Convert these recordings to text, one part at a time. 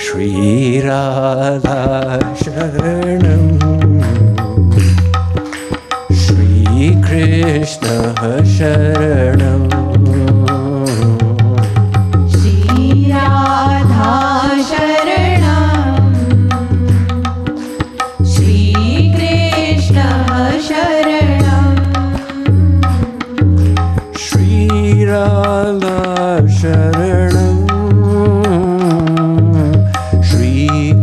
Shri Radha Sharanam, Shri Krishna Sharanam, Shri Radha Sharanam, Shri Krishna Sharanam, Shri Radha Sharanam,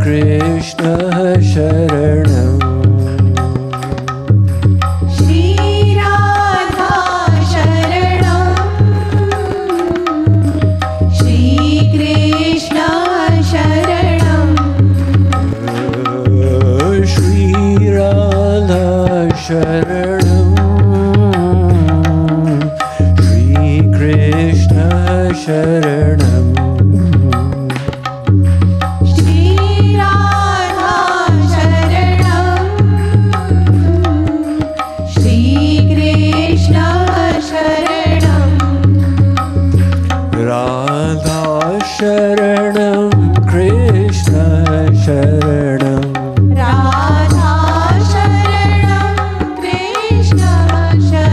Krishna Sharanam, Shri Radha Sharanam, Shri Krishna Sharanam, Shri Radha Sharanam, Shri Krishna Sharanam. Sharanam, Krishna Sharanam, Radha Sharanam, Krishna Sharanam,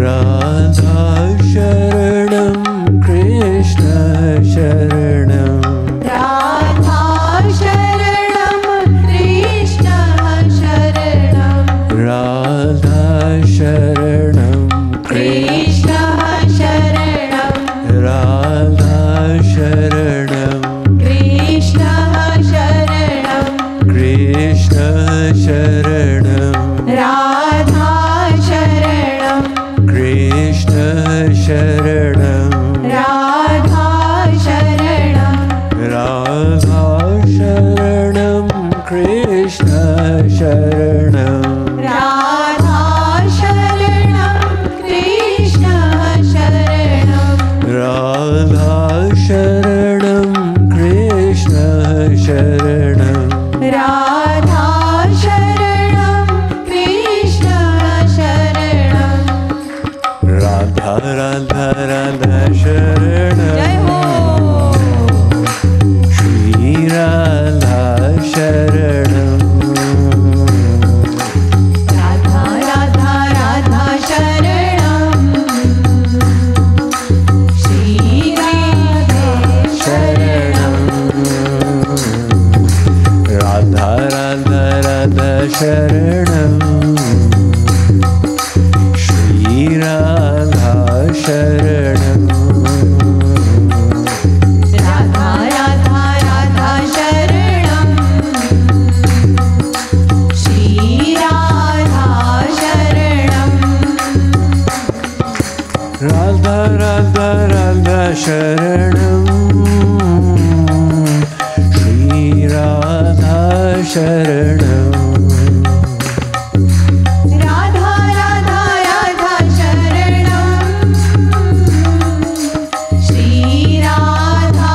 Radha Sharanam, Krishna Sharanam, Radha Sharanam, Krishna Sharanam, Radha Sharanam, Krishna Sharanam, Radha Sharanam, Krishna Sharanam, Krishna Sharanam, Radha Sharanam, Krishna Sharanam, Radha Sharanam, Radha Sharanam, Krishna Sharanam, Radha Sharanam, Krishna Sharanam, Radha Sharanam, Krishna Sharanam, Radha Sharanam, Krishna Sharanam, Radha Radha Radha Sharanam, Jai Ho, Shri Radha Sharanam, Radha Radha Radha Sharanam, Shri Radhe Sharanam, Radha Radha Radha Sharanam, Shri Radha Sharanam, Radha Radha Radha Sharanam, Shri Radha Sharanam, Radha Radha Radha Sharanam, Shri Radha Sharanam, Radha Radha Radha Sharanam, Shri Radha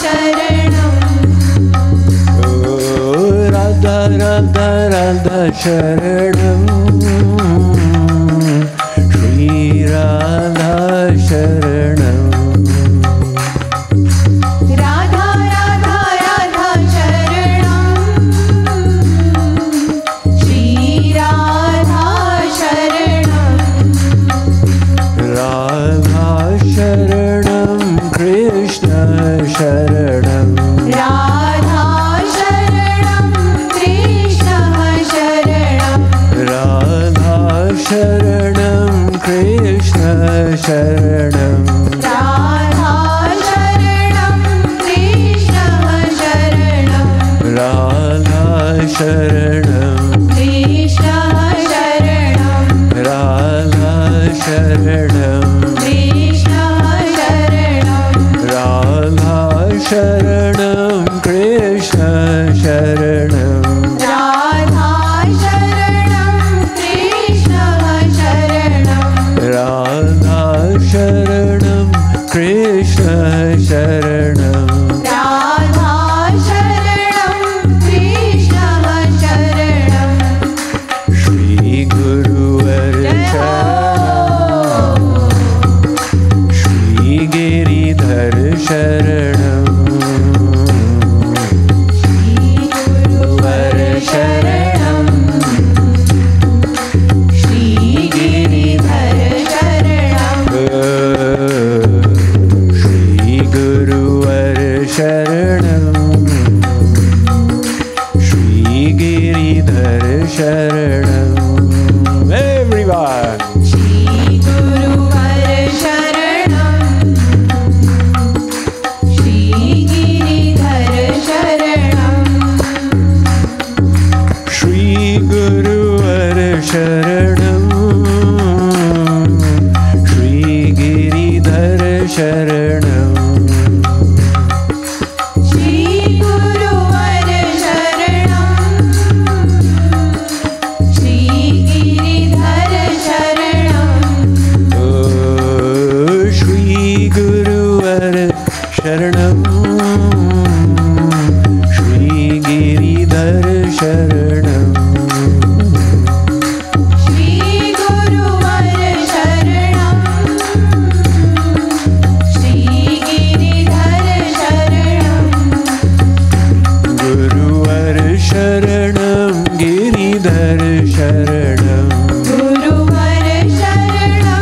Sharanam, Radha Radha Radha Sharanam, Shri Radha Sharanam, Radha Radha Radha Sharanam, Shri Radha Sharanam, Radha Sharanam, Krishna Sharanam, Radha Sharanam, Krishna Sharanam, Radha Sharanam, Krishna Sharanam, Radha Sharanam, Krishna Sharanam, Radha Sharanam, Krishna Sharanam, Radha Sharanam, Krishna Sharanam, Radha Sharanam, Krishna Sharanam, Radha Sharanam, Krishna Sharanam, Radha Sharanam, Krishna Sharanam, Radha Sharanam, Krishna Sharanam, Shri Guru Sharanam, Shri Giridhar Sharanam, शरणं श्री गिरिधर शरणं everyone Shri गुरुवर शरणं श्री गिरिधर शरणं श्री गुरुवर शरणं श्री गिरिधर शरणं श्री गुरुवर शरणं श्री गिरिधर शरणं श्री गुरुवर शरणं श्री गिरिधर शरणं श्री गुरुवर शरणं श्री गिरिधर शरणं गुरुवर शरणं गिरिधर शरणं गुरुवर शरणं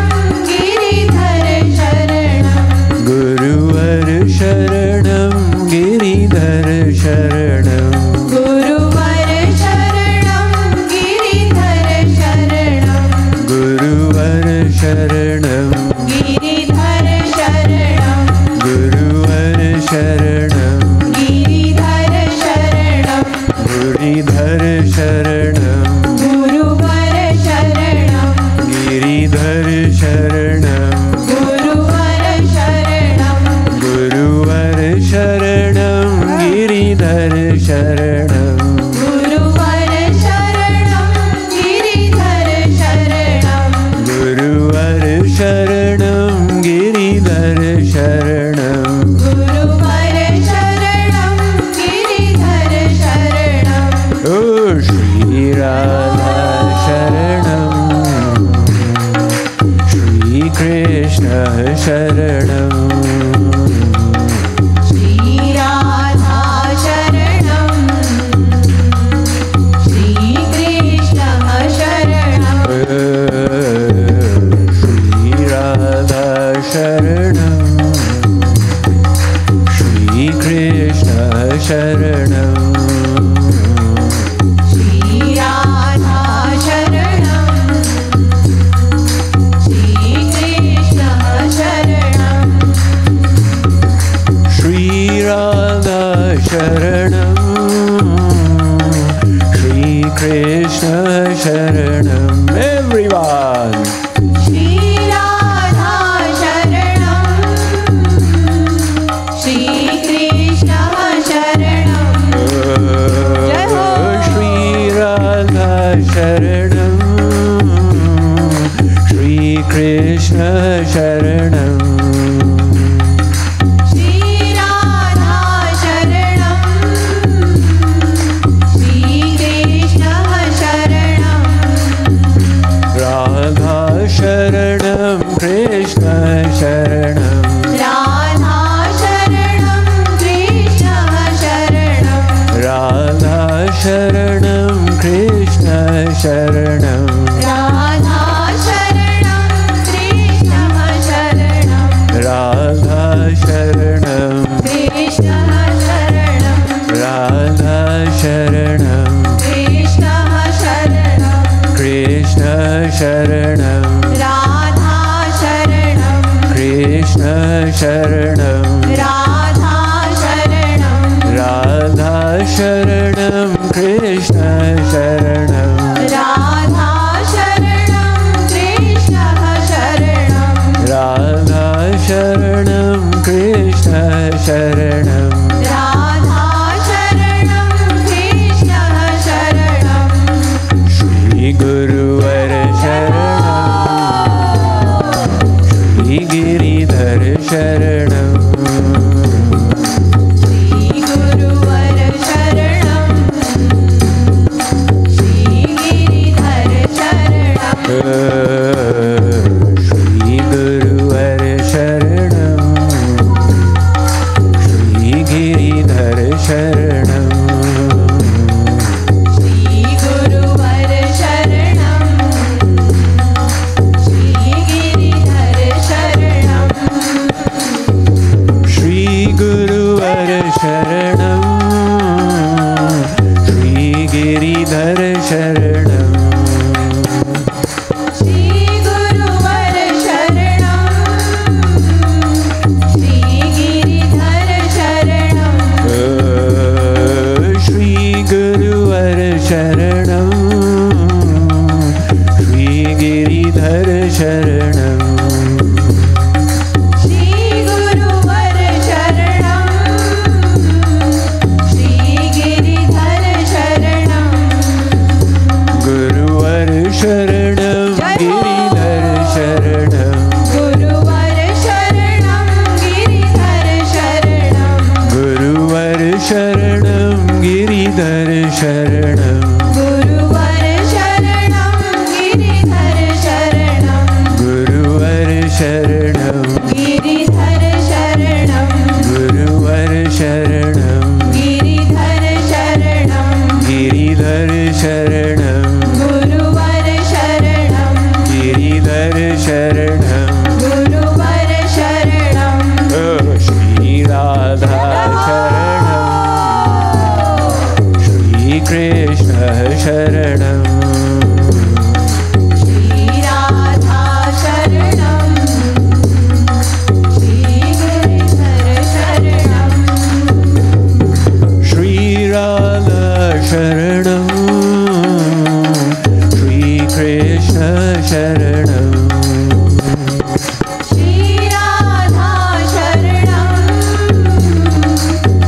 गिरिधर शरणं गुरुवर शरणं गिरिधर शरणं गुरुवर शरणं गिरिधर शरणं गुरुवर शरणं गिरिधर शरणं गुरुवर शरणं गिरिधर शरणं गिरिधर शरणं गुरुवर शरणं गिरिधर शरणं गुरुवर शरणं गुरुवर शरणं गिरिधर शरणं गुरुवर शरणं गिरिधर शरणं गुरुवर शरणं गिरिधर शरणं गुरुवर शरणं गिरिधर शरणं ओ श्री राधा शरणं श्री कृष्ण शरणं श्री राधा शरणं श्री कृष्ण शरणं श्री राधा शरणं श्री कृष्ण शरणं श्री राधा शरणं श्री कृष्ण शरणं श्री राधा शरणं श्री कृष्ण शरणं everyone श्री राधा शरणं श्री कृष्ण शरणं जय हो श्री राधा शरणं श्री कृष्ण शरणं श्री राधा शरणं शरणं श्रीगिरिधर शरणं श्रीगुरुवर शरणं श्रीगिरिधर शरणं श्रीगुरुवर शरणं श्रीगिरिधर शरणं श्रीगुरुवर शरणं श्रीगिरिधर शरणं गुरुवर शरणं गिरिधर शरणं गुरुवर शरणं गिरिधर शरणं गुरुवर शरणं गिरिधर शरणं गुरुवर शरणं गिरिधर शरणं गुरुवर शरणं गिरिधर शरणं गुरुवर शरणं गिरिधर शरणं गिरिधर शरणं गुरुवर शरणं गिरिधर शरणं गुरुवर शरणं श्रीराधा शरणं श्रीकृष्ण शरणं श्रीराधा शरणं श्रीगिरिधर शरणं श्रीराधा शरणं श्रीकृष्ण शरणं श्रीराधा शरणं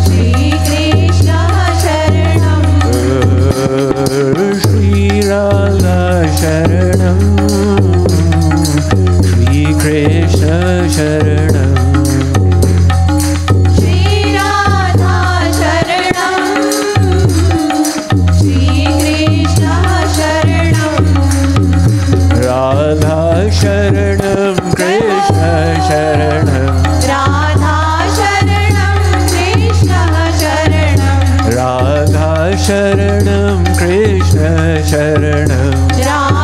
श्रीकृष्ण शरणं श्रीराधा शरणं श्रीकृष्ण शरणं श्रीराधा शरणं श्रीकृष्ण शरणं राधा शरणं कृष्ण शरणं राधा शरणं कृष्ण शरणं राधा शरणं कृष्ण शरणं राधा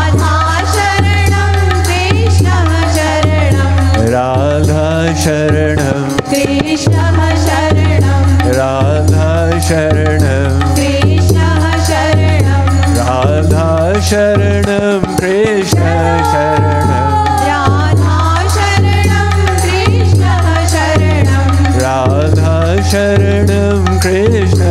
शरणं कृष्ण शरणं राधा शरणं कृष्ण शरणं राधा शरणं कृष्ण शरणं राधा शरणं कृष्ण शरणं राधा शरणं कृष्ण शरणं राधा शरणं कृष्ण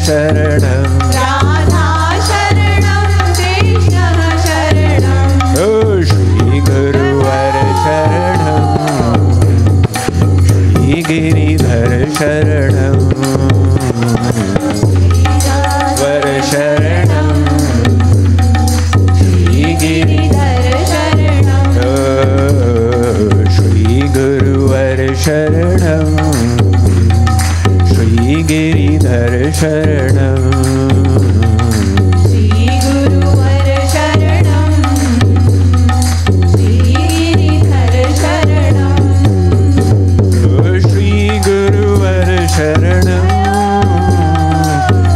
शरणं राधा शरणं कृष्ण शरणं ओ श्रीगुरुवर शरणं श्रीगिरिधर शरणं वर शरणं श्रीगिरिधर गिरिधर शरणं श्रीगुरुवर शरणं श्रीगिरिधर शरणं श्रीगुरुवर शरणं श्रीगिरिधर शरणं श्रीगुरुवर शरणं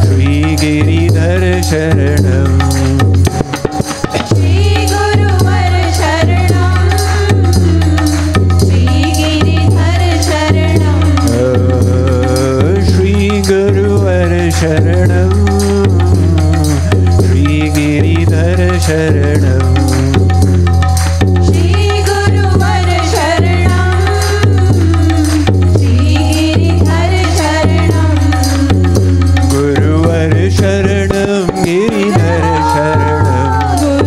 श्रीगिरिधर शरणं श्रीगुरुवर शरणं श्रीगिरिधर शरणं श्रीगुरुवर शरणं श्रीगिरिधर शरणं श्रीगुरुवर शरणं श्रीगिरिधर शरणं गुरुवर शरणं गिरिधर शरणं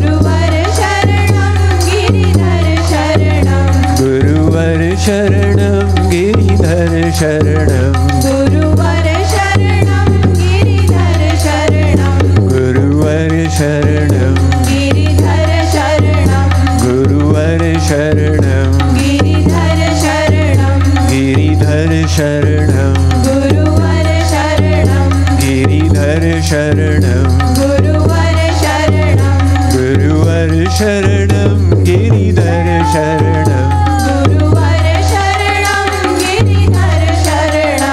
गुरुवर शरणं गिरिधर शरणं गुरुवर शरणं गिरिधर शरणं गुरुवर शरणं गिरिधर शरणं गुरुवर शरणं गिरिधर शरणं गुरुवर शरणं गिरिधर शरणं गिरिधर शरणं गुरुवर शरणं गिरिधर शरणं गुरुवर शरणं गुरुवर शरणं गिरिधर शरणं गुरुवर शरणं गिरिधर शरणं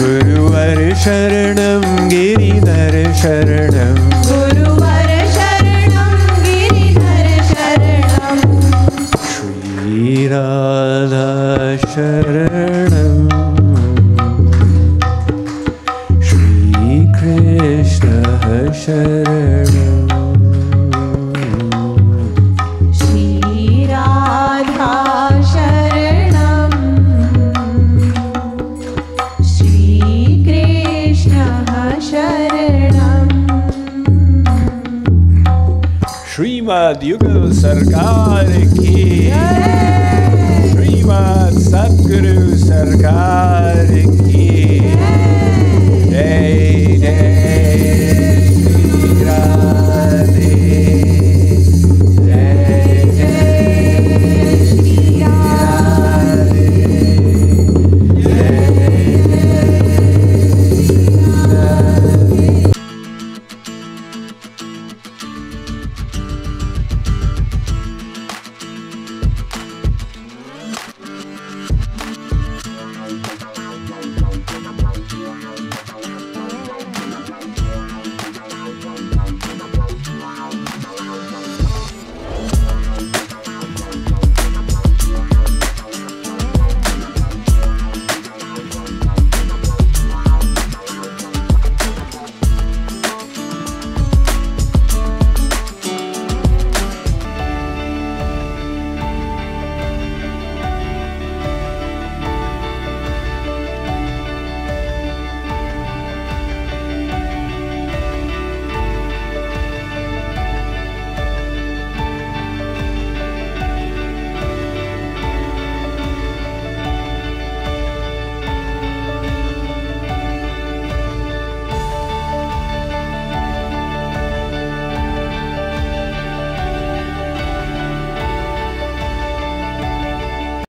गुरुवर शरणं गिरिधर शरणं गुरुवर शरणं गिरिधर शरणं श्रीराधा शरणं श्रीमद् युगल सरकार की श्रीमद् सद्गुरु सरकार की